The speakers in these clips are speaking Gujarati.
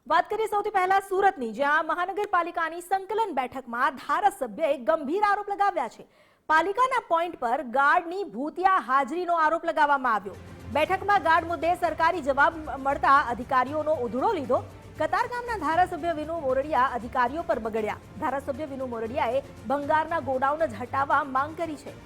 વાત કરીએ સૌથી પહેલા સુરતની, જ્યાં મહાનગરપાલિકાની સંકલન બેઠકમાં ધારાસભ્યએ ગંભીર આરોપ લગાવ્યા છે. પાલિકાના પોઈન્ટ પર ગાર્ડની ભૂતિયા હાજરીનો આરોપ લગાવવામાં આવ્યો. બેઠકમાં ગાર્ડ મુદ્દે સરકારી જવાબ મળતા અધિકારીઓનો ઉધડો લીધો. કતારગામના ધારાસભ્ય વિનુ મોરડિયા અધિકારીઓ પર બગડ્યા. ધારાસભ્ય વિનુ મોરડિયાએ ભંગારના ગોડાઉન જ હટાવવા માંગ કરી છે.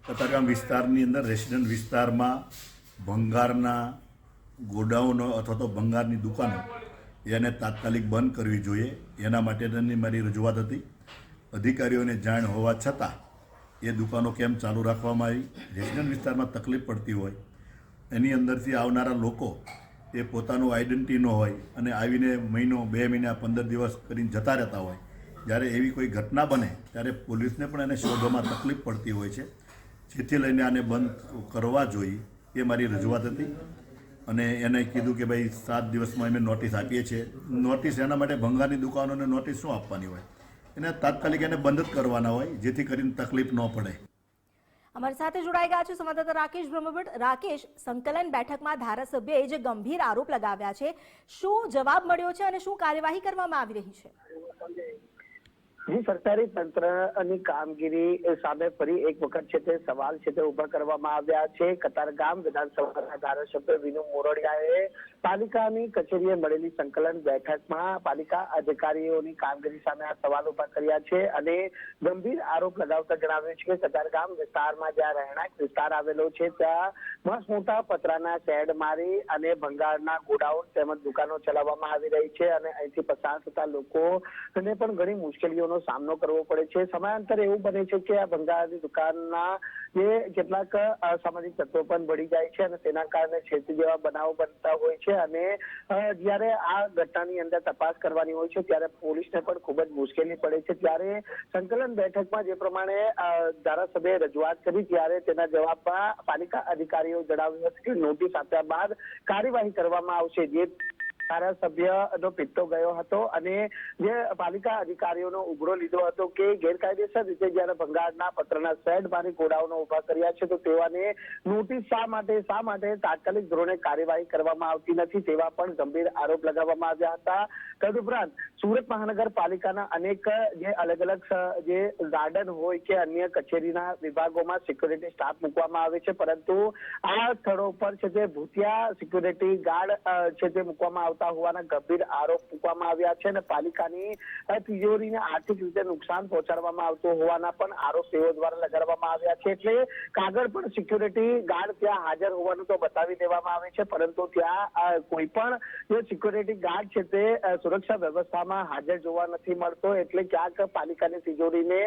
કતારગામ વિસ્તારની અંદર રેસિડન્ટ વિસ્તારમાં ભંગારના ગોડાઉનો અથવા તો ભંગારની દુકાનો એને તાત્કાલિક બંધ કરવી જોઈએ, એના માટેની મારી રજૂઆત હતી. અધિકારીઓને જાણ હોવા છતાં એ દુકાનો કેમ ચાલુ રાખવામાં આવી? રેસિડન્ટ વિસ્તારમાં તકલીફ પડતી હોય, એની અંદરથી આવનારા લોકો એ પોતાનું આઈડેન્ટિટી ન હોય અને આવીને મહિનો 2 મહિના 15 દિવસ કરીને જતા રહેતા હોય. જ્યારે એવી કોઈ ઘટના બને ત્યારે પોલીસને પણ એને શોધવામાં તકલીફ પડતી હોય છે. જેથી લઈને આને બંધ કરવા જોઈએ એ મારી રજૂઆત હતી. અને એને કીધું કે ભાઈ 7 દિવસમાં અમે નોટિસ આપીએ છીએ. નોટિસ એના માટે ભંગારની દુકાનોને નોટિસ શું આપવાની હોય? એને તાત્કાલિક એને બંધ જ કરવાના હોય, જેથી કરીને તકલીફ ન પડે. અમારી સાથે જોડાઈ ગયા છે સંવાદદાતા રાકેશ બ્રહ્મભટ્ટ. રાકેશ, સંકલન બેઠકમાં ધારાસભ્યએ જે ગંભીર આરોપ લગાવ્યા છે, શું જવાબ મળ્યો છે અને શું કાર્યવાહી કરવામાં આવી રહી છે? સરકારી તંત્રની કામગીરી સામે ફરી એક વખત છે તે સવાલ છે તે ઉભા કરવામાં આવ્યા છે. કતારગામ વિધાનસભાના ધારાસભ્ય વિનુ મોરડિયાએ પાલિકાની કચેરીએ મળેલી સંકલન બેઠકમાં પાલિકા અધિકારીઓની કામગીરી સામે આ સવાલ ઉભા કર્યા છે અને ગંભીર આરોપ લગાવતા જણાવ્યું છે કે કતારગામ વિસ્તારમાં જ્યાં રહેણાંક વિસ્તાર આવેલો છે ત્યાં મસ્ત મોટા પતરાના શેડ મારી અને ભંગારના ગોડાઉન તેમજ દુકાનો ચલાવવામાં આવી રહી છે અને અહીંથી પસાર થતા લોકોને પણ ઘણી મુશ્કેલીઓ સામનો કરવો પડે છે. સમયાંતરે એવું બને છે કે આ ભંગારની દુકાનના જે કેટલાક અસામાજિક તત્વો પણ બળી જાય છે અને તેના કારણે છેતી જેવા બનાવો બનતા હોય છે અને જ્યારે આ ઘટનાની અંદર તપાસ કરવાની હોય છે ત્યારે પોલીસને પણ ખૂબ જ મુશ્કેલી પડે છે. ત્યારે સંકલન બેઠકમાં જે પ્રમાણે ધારાસભ્યએ રજૂઆત કરી ત્યારે તેના જવાબમાં પાલિકા અધિકારીઓ જણાવ્યું હતું કે નોટિસ આપ્યા બાદ કાર્યવાહી કરવામાં આવશે. જે ધારાસભ્યનો પિત્તો ગયો હતો અને જે પાલિકા અધિકારીઓનો ઉઘડો લીધો હતો કે ગેરકાયદેસર રીતે જયારે ભંગારના પત્રના શેડ મારી ગોડાઉનો ઉભા કર્યા છે તો તેવાને નોટિસ શા માટે તાત્કાલિક ધોરણે કાર્યવાહી કરવામાં આવતી નથી, તેવા પણ ગંભીર આરોપ લગાવવામાં આવ્યા હતા. તદુપરાંત સુરત મહાનગરપાલિકાના અનેક જે અલગ અલગ જે ગાર્ડન હોય કે અન્ય કચેરીના વિભાગોમાં સિક્યુરિટી સ્ટાફ મૂકવામાં આવે છે, પરંતુ આ સ્થળો પર છે તે ભૂતિયા સિક્યુરિટી ગાર્ડ છે તે મૂકવામાં આવતા હોવાના ગંભીર આરોપ મૂકવામાં આવ્યા છે અને પાલિકાની તિજોરીને આર્થિક રીતે નુકસાન પહોંચાડવામાં આવતું હોવાના પણ આરોપ તેઓ દ્વારા લગાડવામાં આવ્યા છે. એટલે કાગળ પર સિક્યુરિટી ગાર્ડ ત્યાં હાજર હોવાનું તો બતાવી દેવામાં આવે છે, પરંતુ ત્યાં કોઈ પણ જે સિક્યુરિટી ગાર્ડ છે તે સુરક્ષા વ્યવસ્થામાં હાજર જોવા નથી મળતો. એટલે ક્યાંક પાલિકાની તિજોરીને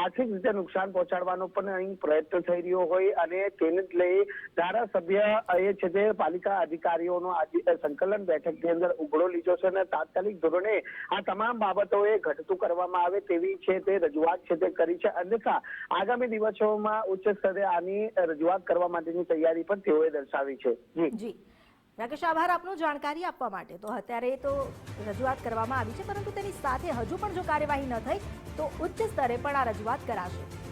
આર્થિક રીતે નુકસાન પહોંચાડવાનો પણ અહીં પ્રયત્ન થઈ રહ્યો હોય અને તેને જ લઈ ધારાસભ્ય એ છે તે પાલિકા અધિકારીઓનો આજે સંકલન બેઠકની અંદર ઉઘડો લીધો છે અને તાત્કાલિક ધોરણે આ તમામ બાબતોએ ઘટતું કરવામાં આવે તેવી છે તે રજૂઆત છે તે કરી છે. અન્યથા આગામી દિવસોમાં ઉચ્ચ સ્તરે આની રજૂઆત કરવા માટેની તૈયારી પણ તેઓએ દર્શાવી છે. જી રાકેશ, આભાર આપનો જાણકારી આપવા માટે. તો અત્યારે તો રજૂઆત કરવામાં આવી છે, પરંતુ તેની સાથે હજુ પણ જો કાર્યવાહી ન થઈ તો ઉચ્ચ સ્તરે પણ આ રજૂઆત કરાશે.